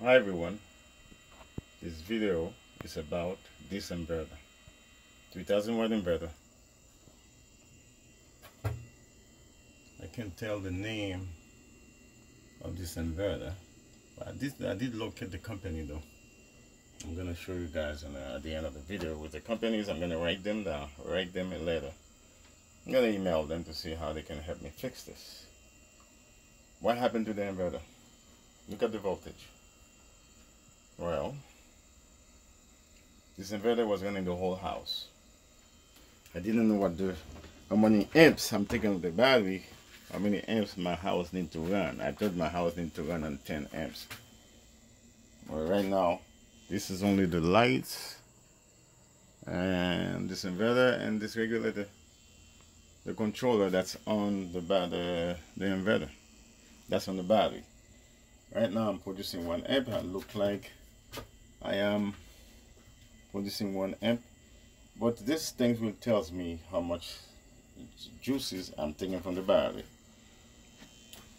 Hi everyone, this video is about this inverter, 3000 watt inverter. I can't tell the name of this inverter, but I did locate the company though. I'm gonna show you guys at the end of the video with the companies. I'm gonna write them down, write them a letter. I'm gonna email them to see how they can help me fix this. What happened to the inverter? Look at the voltage. Well, this inverter was running the whole house. I didn't know how many amps I'm taking of the battery, how many amps my house need to run. I thought my house need to run on 10 amps. Well, right now, this is only the lights and this inverter and this regulator, the controller that's on the inverter. That's on the battery. Right now I'm producing 1 amp. I look like I am producing 1 amp, but this thing will tells me how much juices I'm taking from the battery.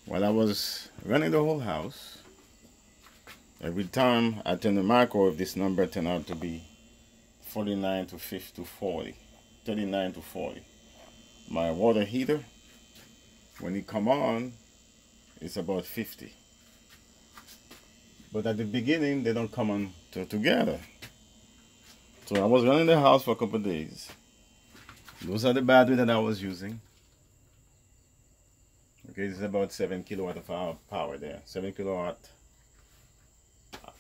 While I was running the whole house, every time I turn the microwave, this number turned out to be 49 to 50 to 40, 39 to 40. My water heater, when it come on, it's about 50. But at the beginning, they don't come on together. So I was running the house for a couple of days. Those are the battery that I was using. Okay, this is about 7 kilowatt of power there. 7 kilowatt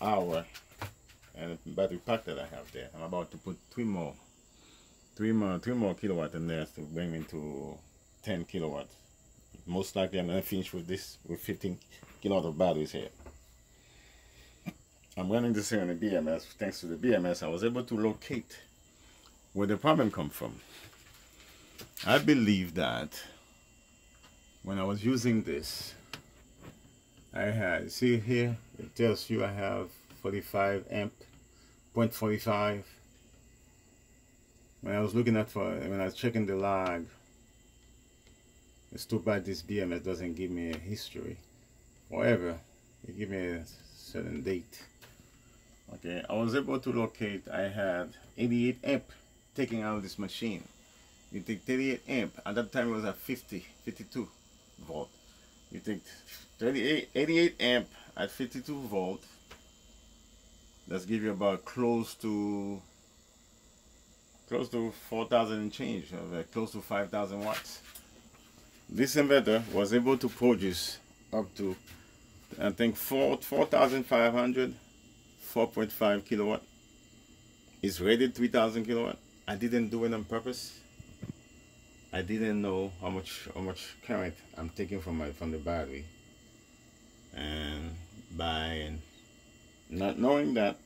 hour. And the battery pack that I have there. I'm about to put 3 more kilowatt in there to bring me to 10 kilowatt. Most likely I'm going to finish with this with 15 kilowatt of batteries here. I'm running this here on the BMS. Thanks to the BMS, I was able to locate where the problem come from. I believe that when I was using this, I had, see here, it tells you I have 45 amp, 0.45. When I was looking at when I was checking the log, it's too bad this BMS doesn't give me a history. However, it give me a certain date. Okay, I was able to locate, I had 88 amp taking out of this machine. You take 38 amp, at that time it was at 52 volt. You take 88 amp at 52 volt, let's give you about close to 4,000 and change, close to 5,000 watts. This inverter was able to produce up to, I think, 4,500, 4.5 kilowatt. It's rated 3,000 kilowatt. I didn't do it on purpose. I didn't know how much current I'm taking from the battery, and by not knowing that,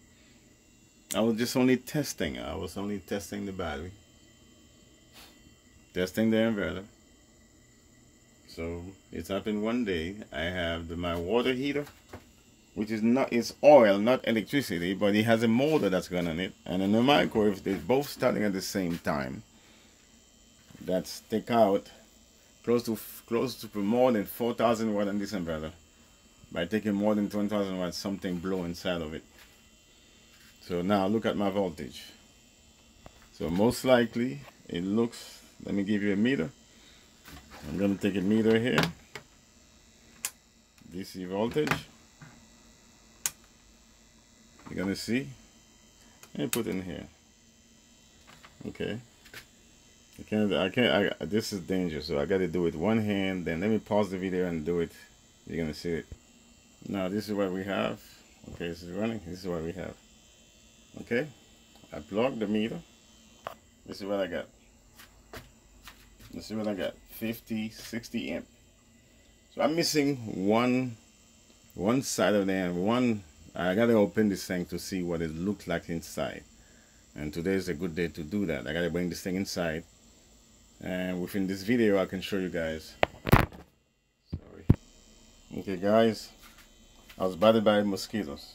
I was just only testing. I was only testing the battery, testing the inverter. So it's happened one day. I have my water heater, which is not, it's oil, not electricity, but it has a motor that's running it, and in the microwave they're both starting at the same time. That's take out close to more than 4,000 watt on this inverter. By taking more than 20,000 watts, something blow inside of it. So now look at my voltage. So most likely it looks, let me give you a meter. I'm going to take a meter here, DC voltage. You're going to see, let me put it in here. Okay. This is dangerous, so I got to do it one hand. Then let me pause the video and do it. You're going to see it. Now this is what we have. Okay, this is running. This is what we have. Okay, I plugged the meter. This is what I got. This is what I got. 50, 60 amp. So I'm missing one side of the amp. I gotta open this thing to see what it looks like inside. And today is a good day to do that. I gotta bring this thing inside. And within this video, I can show you guys. Sorry. Okay, guys. I was bitten by mosquitoes.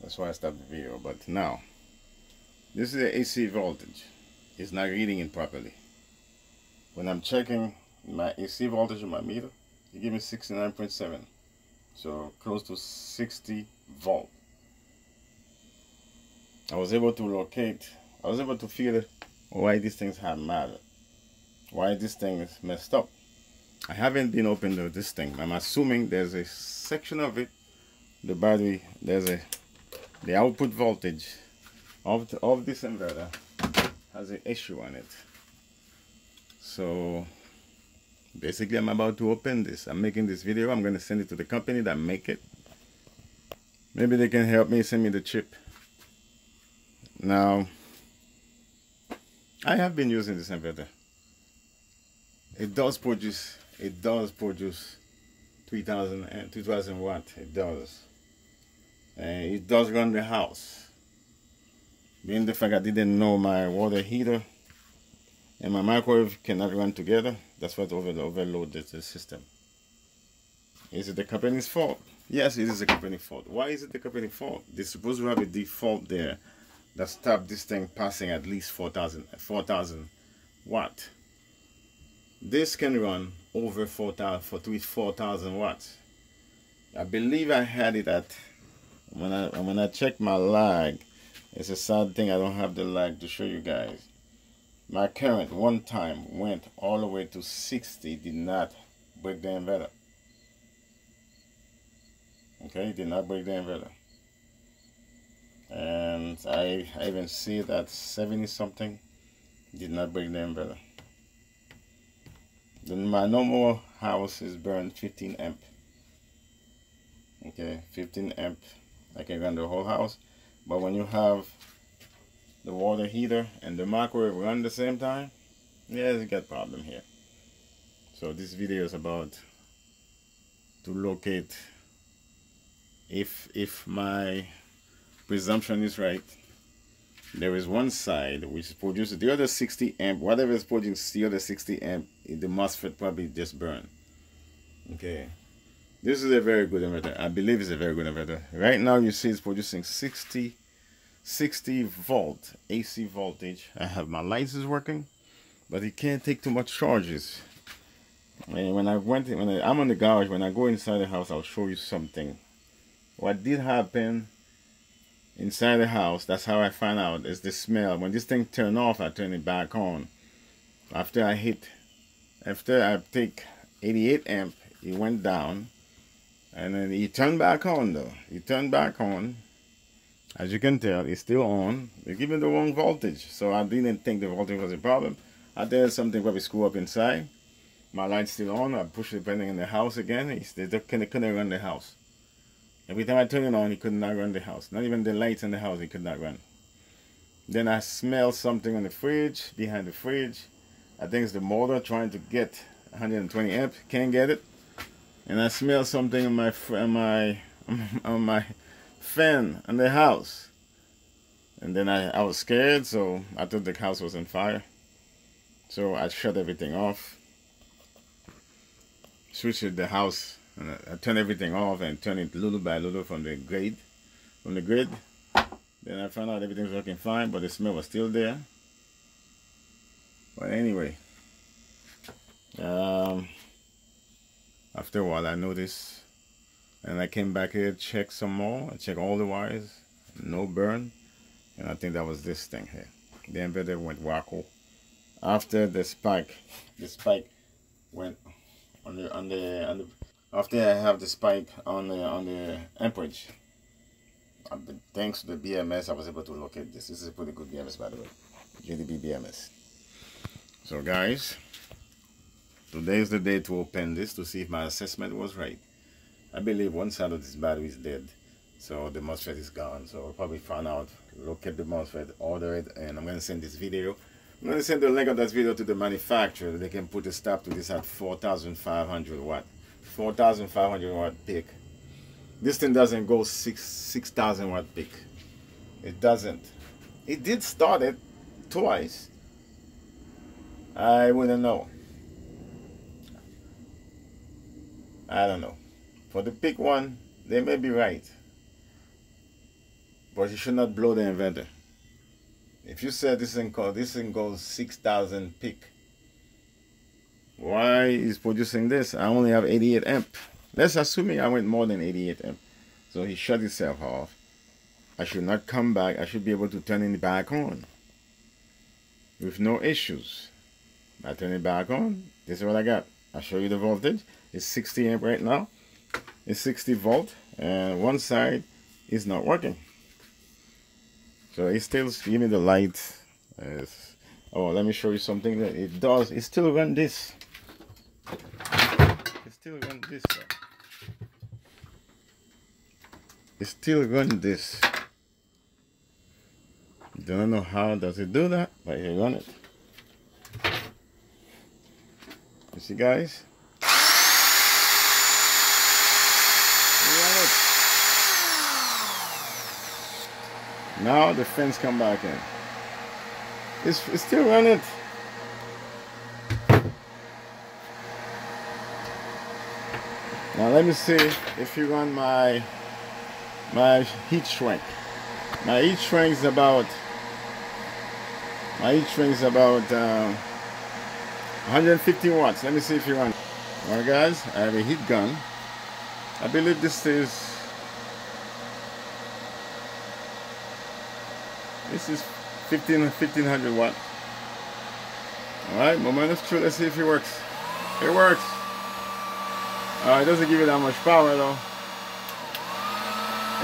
That's why I stopped the video. But now, this is the AC voltage. It's not reading it properly. When I'm checking my AC voltage on my meter, it gives me 69.7. so close to 60 volt. I was able to feel why these things have matter, why this thing is messed up. I haven't been open to this thing. I'm assuming there's a section of it, the battery, the output voltage of this inverter has an issue on it. So basically I'm about to open this. I'm making this video. I'm going to send it to the company that make it. Maybe they can help me, send me the chip. Now, I have been using this inverter. It does produce 2000 watt. It does. And it does run the house. Being the fact I didn't know my water heater and my microwave cannot run together, that's what overloaded the system. Is it the company's fault? Yes, it is the company's fault. Why is it the company's fault? They're supposed to have a default there that stop this thing passing at least 4,000 watt. This can run over 4,000 watts. I believe I had it at, when I check my lag, it's a sad thing I don't have the lag to show you guys. My current one time went all the way to 60, did not break the inverter. Okay, did not break the inverter. And I even see that 70 something did not break the inverter. Then my normal house is burned 15 amp. Okay, 15 amp. I can run the whole house. But when you have the water heater and the microwave run the same time, yeah, you got problem here. So this video is about to locate if my presumption is right. There is one side which produces the other 60 amp, whatever is producing the other 60 amp, the MOSFET probably just burn. Okay, this is a very good inverter. I believe it's a very good inverter. Right now you see it's producing 60 volt AC voltage. I have my lights is working, but it can't take too much charges. And when I'm on the garage, when I go inside the house, I'll show you something. What did happen inside the house, that's how I found out, is the smell. When this thing turned off, I turn it back on. After I take 88 amp, it went down, and then it turned back on though. It turned back on. As you can tell, it's still on. They're giving the wrong voltage, so I didn't think the voltage was a problem. I thought something probably screw up inside. My light's still on. I push the button in the house again. They couldn't run the house. Every time I turn it on, he could not run the house. Not even the lights in the house, he could not run. Then I smell something on the fridge, behind the fridge. I think it's the motor trying to get 120 amp, can't get it. And I smell something on my fan in the house. And then I was scared, so I thought the house was on fire. So I shut everything off. Switched the house. And I turn everything off and turn it little by little from the grid. Then I found out everything's working fine, but the smell was still there. But anyway, after a while I noticed, and I came back here, checked some more. I checked all the wires, no burn, and I think that was this thing here. The inverter went wacko. After the spike went on the after I have the spike on the amperage, thanks to the BMS, I was able to locate this. This is a pretty good BMS, by the way, JDB BMS. So guys, today is the day to open this to see if my assessment was right. I believe one side of this battery is dead, so the MOSFET is gone. So we'll probably find out, locate the MOSFET, order it, and I'm going to send this video. I'm going to send the link of this video to the manufacturer. They can put a stop to this at 4,500 watt. 4,500 watt peak. This thing doesn't go 6,000 watt peak. It doesn't. It did start it twice. I wouldn't know. I don't know. For the peak one, they may be right. But you should not blow the inverter. If you said this thing goes 6,000 peak, why is producing this? I only have 88 amp. Let's assuming I went more than 88 amp. So he shut himself off. I should not come back. I should be able to turn it back on with no issues. I turn it back on. This is what I got. I'll show you the voltage. It's 60 amp right now. It's 60 volt, and one side is not working. So it's still giving the light. Oh, let me show you something that it does. It still run this. It still run this. It still run this. Don't know how does it do that, but it run it. You see, guys? Now the fence come back in. It's still running. Now let me see if you run my heat shrink. My heat shrink is about 150 watts. Let me see if you run. Alright guys, I have a heat gun. I believe this is 1500 watt. Alright, moment of truth. Let's see if it works. It works. It doesn't give you that much power though.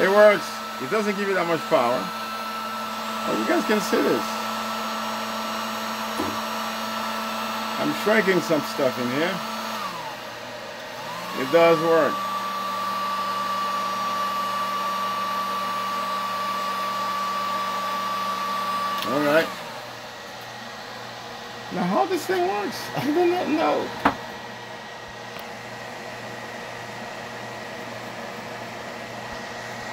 It works. It doesn't give you that much power. Oh, you guys can see this. I'm shrinking some stuff in here. It does work. Alright. Now how this thing works, I do not know.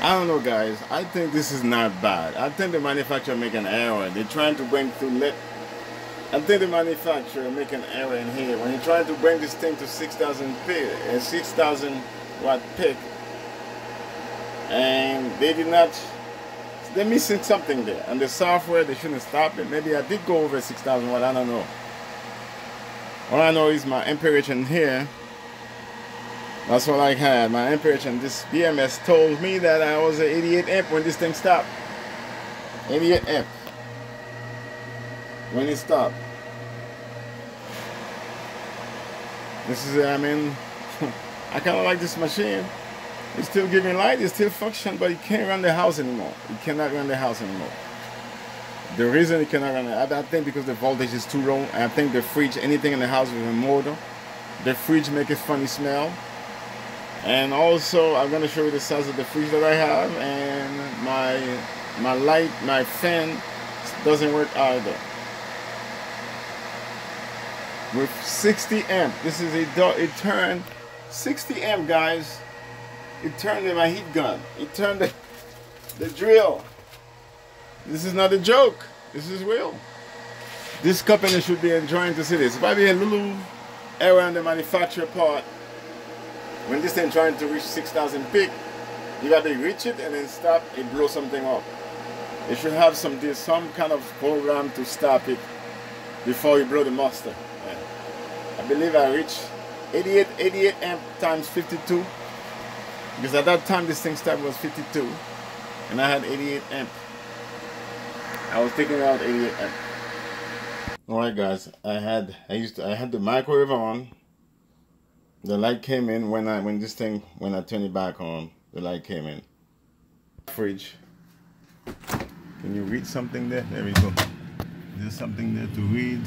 I don't know guys, I think this is not bad. I think the manufacturer make an error. They're trying to bring to I think the manufacturer make an error in here. When you're trying to bring this thing to 6,000 watt peak, and they did not, they're missing something there. And the software, they shouldn't stop it. Maybe I did go over 6,000 watt, I don't know. All I know is my amperage in here. That's what I had. My amperage and this BMS told me that I was at 88 amp when this thing stopped. 88 amp. When it stopped. This is, I mean, I kind of like this machine. It's still giving light, it's still function, but it can't run the house anymore. It cannot run the house anymore. The reason it cannot run it, I think because the voltage is too low. I think the fridge, anything in the house with a motor, the fridge make a funny smell. And also, I'm going to show you the size of the fridge that I have, and my light, my fan doesn't work either. With 60 amp, this is it turned 60 amp, guys. It turned my heat gun. It turned the drill. This is not a joke. This is real. This company should be enjoying to see this. Probably a little error on the manufacturer part. When this thing trying to reach 6,000 peak, you gotta reach it and then stop. It blow something up. It should have some kind of program to stop it before you blow the master. Yeah. I believe I reached 88 amp times 52. Because at that time this thing started was 52 and I had 88 amp. I was taking out 88 amp. Alright guys, I had the microwave on. The light came in when I turned it back on, the light came in. Fridge. Can you read something there? There we go. Is there something there to read?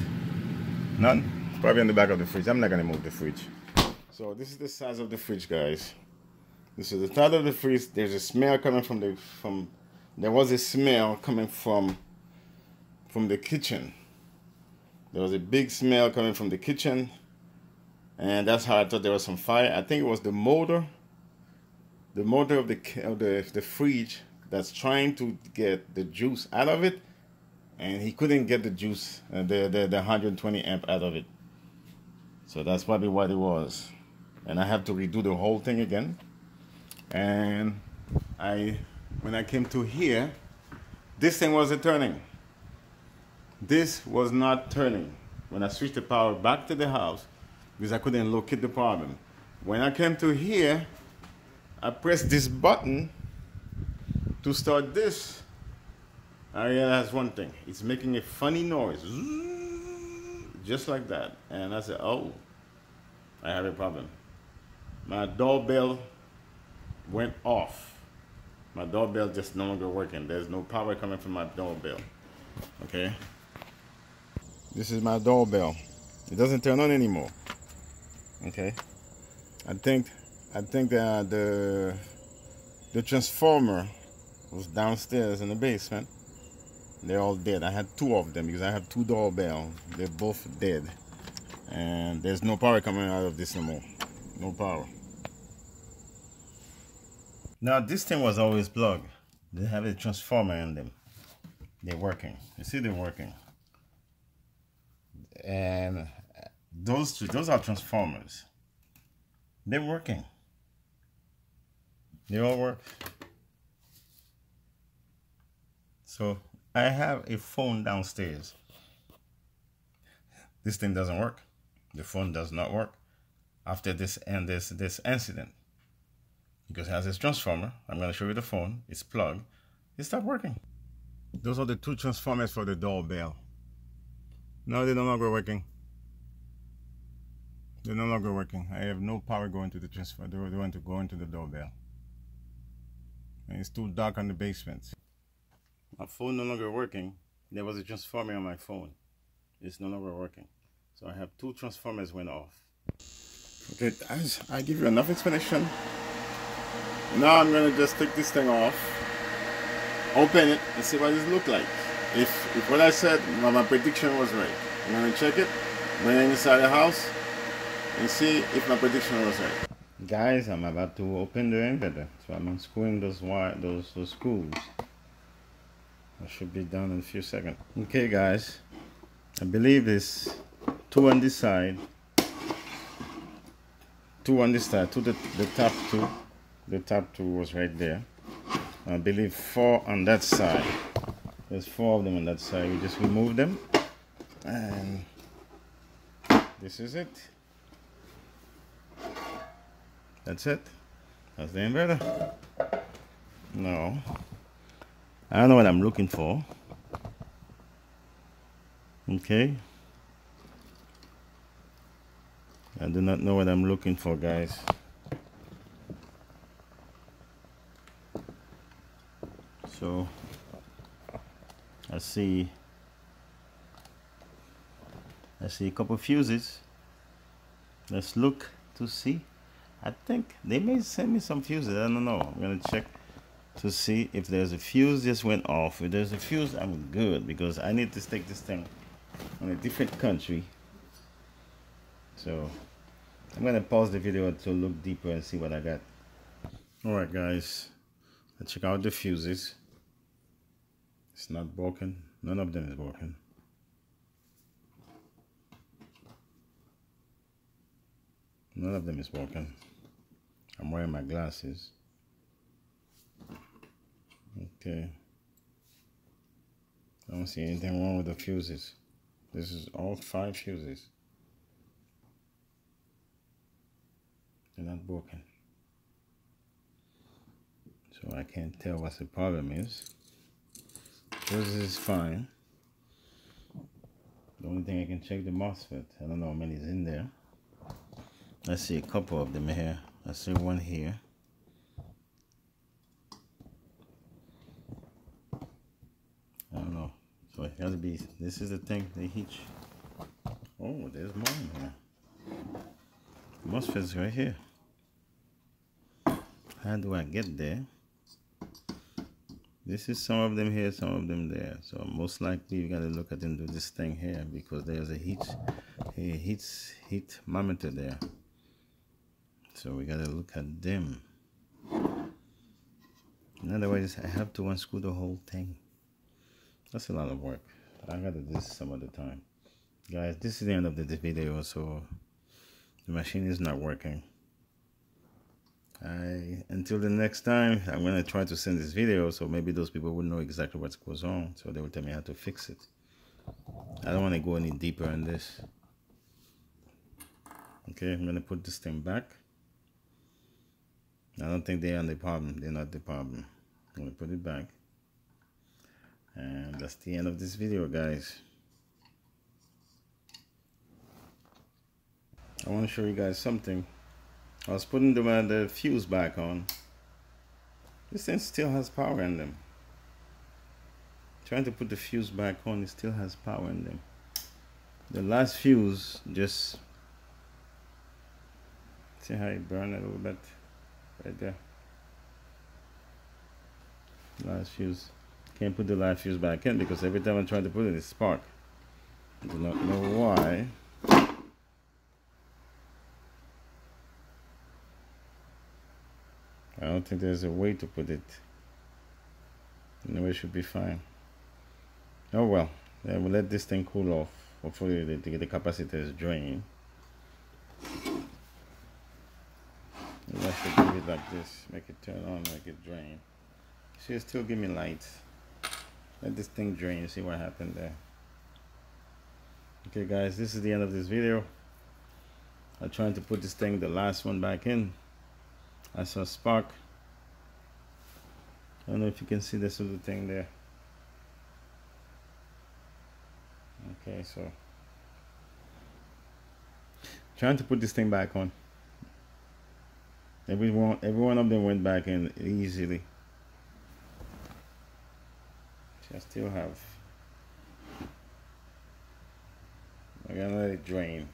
None? It's probably on the back of the fridge. I'm not gonna move the fridge. So this is the size of the fridge, guys. This is the top of the fridge. There's a smell coming there was a smell coming from the kitchen. There was a big smell coming from the kitchen, and that's how I thought there was some fire. I think it was the motor of the fridge that's trying to get the juice out of it, and he couldn't get the juice, the 120 amp out of it. So that's probably what it was, and I have to redo the whole thing again. And when I came to here, this thing wasn't turning. This was not turning when I switched the power back to the house, because I couldn't locate the problem. When I came to here, I pressed this button to start this. I realized one thing. It's making a funny noise. Just like that. And I said, oh, I have a problem. My doorbell went off. My doorbell just no longer working. There's no power coming from my doorbell. Okay. This is my doorbell. It doesn't turn on anymore. Okay. I think the transformer was downstairs in the basement. They're all dead. I had two of them because I have two doorbells. They're both dead. And there's no power coming out of this anymore. No power. Now this thing was always plugged. They have a transformer in them. They're working. You see they're working. And those are transformers. They're working. They all work. So I have a phone downstairs. This thing doesn't work. The phone does not work after this incident. Because it has this transformer. I'm going to show you the phone. It's plugged. It stopped working. Those are the two transformers for the doorbell. No, they're no longer working. They're no longer working. I have no power going to the transformer. They want to go into the doorbell. And it's too dark on the basement. My phone no longer working. There was a transformer on my phone. It's no longer working. So I have two transformers went off. Okay, I give you enough explanation. Now I'm gonna just take this thing off, open it, and see what it looks like. If what I said, my prediction was right. I'm gonna check it, bring it inside the house, and see if my prediction was right. Guys, I'm about to open the inverter, so I'm unscrewing those screws. I should be done in a few seconds. Okay, guys, I believe it's two on this side, two on this side, the top two. The top two was right there. I believe 4 on that side. There's 4 of them on that side. We just remove them, and this is it. That's it. That's the inverter. No, I don't know what I'm looking for. Okay, I do not know what I'm looking for, guys. So I see a couple fuses. Let's look to see. I think they may send me some fuses. I don't know. I'm gonna check to see if there's a fuse just went off. If there's a fuse, I'm good, because I need to take this thing on a different country. So I'm gonna pause the video to look deeper and see what I got. Alright guys, let's check out the fuses. It's not broken. None of them is broken. None of them is broken. I'm wearing my glasses. Okay. I don't see anything wrong with the fuses. This is all 5 fuses. They're not broken. So I can't tell what the problem is. Fuses is fine. The only thing I can check the MOSFET. I don't know how many is in there. I see a couple of them here. I see one here. I don't know. So it gotta be, this is the thing, they hitch. Oh, there's more in here. MOSFET's right here. How do I get there? This is some of them here, some of them there. So most likely you gotta look at into this thing here, because there's a heat monitor there. So we gotta look at them. In other words, I have to unscrew the whole thing. That's a lot of work. I gotta do this some other time. Guys, this is the end of the video, so the machine is not working. Until the next time, I'm going to try to send this video, so maybe those people will know exactly what goes on, so they will tell me how to fix it. I don't want to go any deeper in this. Okay, I'm going to put this thing back. I don't think they're the problem. They're not the problem. I'm gonna put it back. And that's the end of this video, guys. I want to show you guys something. I was putting the fuse back on. This thing still has power in them. Trying to put the fuse back on, it still has power in them. The last fuse just, see how it burned a little bit right there. Last fuse. Can't put the last fuse back in because every time I try to put it, it spark. I do not know why. I don't think there's a way to put it. Anyway, it should be fine. Oh well, yeah, we'll let this thing cool off. Hopefully the capacitor is drained. You have to give it like this, make it turn on, make it drain. See, it still give me lights. Let this thing drain, see what happened there. Okay guys, this is the end of this video. I'm trying to put this thing, the last one, back in. I saw spark. I don't know if you can see this little thing there. Okay, so trying to put this thing back on. Every one of them went back in easily. I still have. I'm gonna let it drain.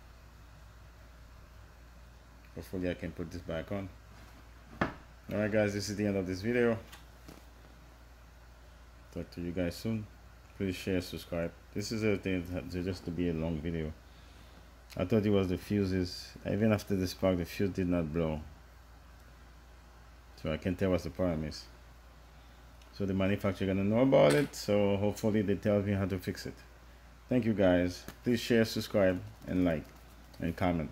Hopefully I can put this back on. Alright guys, this is the end of this video. Talk to you guys soon. Please share, subscribe. This is a thing just to be a long video. I thought it was the fuses. Even after the spark, the fuse did not blow. So I can't tell what the problem is. So the manufacturer gonna know about it. So hopefully they tell me how to fix it. Thank you guys. Please share, subscribe, and like, and comment.